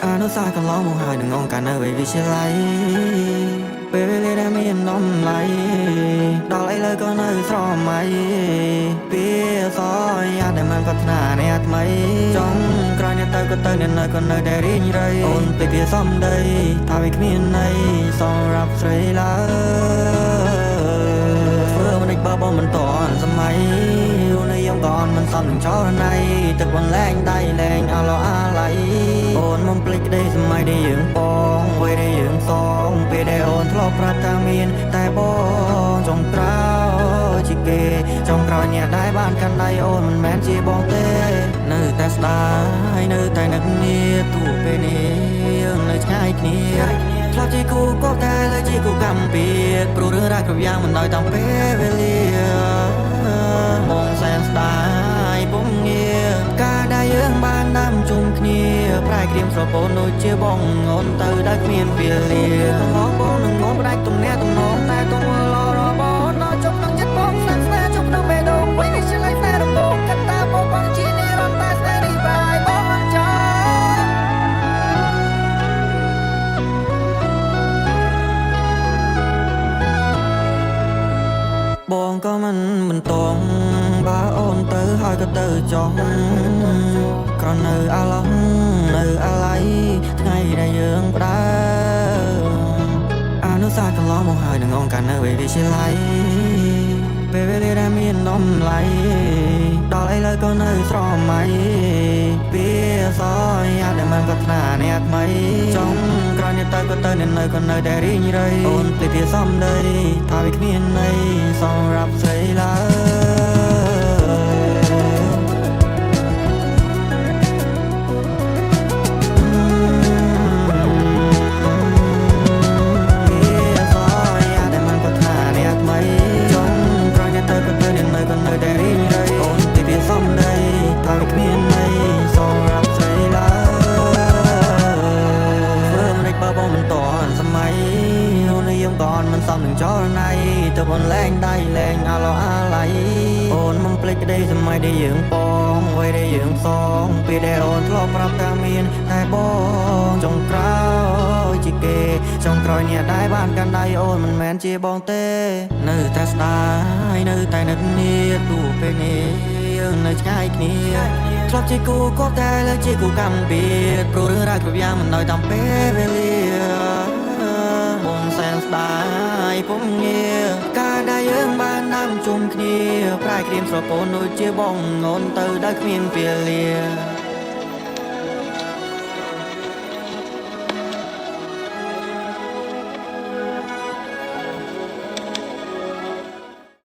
អានុសាកន្លងមកហើយនឹងងការនៅវិទ្យាល័យពេលវេលាដែលមាននំឡៃដល់ឥឡូវក៏នៅស្រមៃពីសយ៉ាដែលមិនប្រាថ្នាអ្នកថ្មីចង់ក្រោយអ្នកទៅក៏ទៅអ្នកនៅក៏នៅតែរីងរៃអូនពីសំដីថាវាគ្មានន័យសម្រាប់ស្រីឡើយធ្វើមិនដេចបើបងមិនតន់សម័យនៅយំក៏អន់មិនសមនឹងចរណៃទឹកបងលែងដៃលែងអាឡោអាឡៃអូនមកភ្លេចក្តីសម័យដែលយើងបងវ័យដែលយើងសងពេលដែលអូនធ្លាប់ប្រាប់ថាមានតែបងចង់ក្រោយជាគេចង់ក្រោយអ្នកដែលបានកាន់ដៃអូនមិនមែនជាបងទេនៅតែស្ដាយនៅតែនឹកគ្នាទោះពេលនេះយើងនៅឆ្ងាយគ្នាធ្លាប់ជាគូក៏តែលើជាគូកម្មពីព្រោះរឿងរ៉ាវគ្រប់យ៉ាងមិនដោយតាមពេលវេលាបងសែនស្ដាយពុំងារការដែលយើងបានដាំជុំគ្នាប្រែក្រៀមស្រពោនដូចជាបងអូនទៅដែលគ្មានពេលលាកំងបងនឹងងំផ្ដាច់ទំនាក់ទំនងតែទងឡរបដល់ជប់នឹងចិត្តបងស្នេហ៍ស្នេហ៍ជប់នឹងបេះដូងវិញនេះឆ្លៃតែរំបងកតាបងជានិរន្តរ៍តែស្នេហ៍រីបាយបងមិនចង់បងក៏មិនតងបើអូនទៅហើយក៏ទៅចង់ក្រនៅអាឡងនៅអាឡៃថ្ងៃដែលយើងផ្ដើអានុសាកន្លងមកហើយនឹងងការនៅវិទ្យាល័យពេលវេលាដែលមាននំឡៃដល់ឥឡូវក៏នៅស្រមៃពីសយ៉ាដែលមិនប្រាថ្នាអ្នកថ្មីចង់ក្រោយអ្នកទៅក៏ទៅអ្នកនៅក៏នៅតែរីងរៃអូនពីសំដីថាវាគ្មានន័យសម្រាប់ស្រីឡើមិនសមនឹងចរណៃទៅបនលែងដៃលែងអាឡោអាឡៃអូនមកភ្លេចក្តីសម័យដែលយើងបងវ័យដែលយើងសងពេលដែលអូនធ្លាប់ប្រាប់ថាមានតែបងចង់ក្រោយជាគេចង់ក្រោយអ្នកដែលបានកាន់ដៃអូនមិនមែនជាបងទេនៅតែស្ដាយនៅតែនឹកគ្នាទោះពេលនេះយើងនៅឆ្ងាយគ្នាធ្លាប់ជាគូក៏តែលើជាគូកម្មពីព្រោះរឿងរ៉ាវគ្រប់យ៉ាងមិនដោយតាមពេលវេលាបងសែនស្ដាយពុំងារការដែលយើងបានដាំជុំគ្នាប្រែក្រៀមស្រពោនដូចជាបងអូនទៅដែលគ្មានពេលលា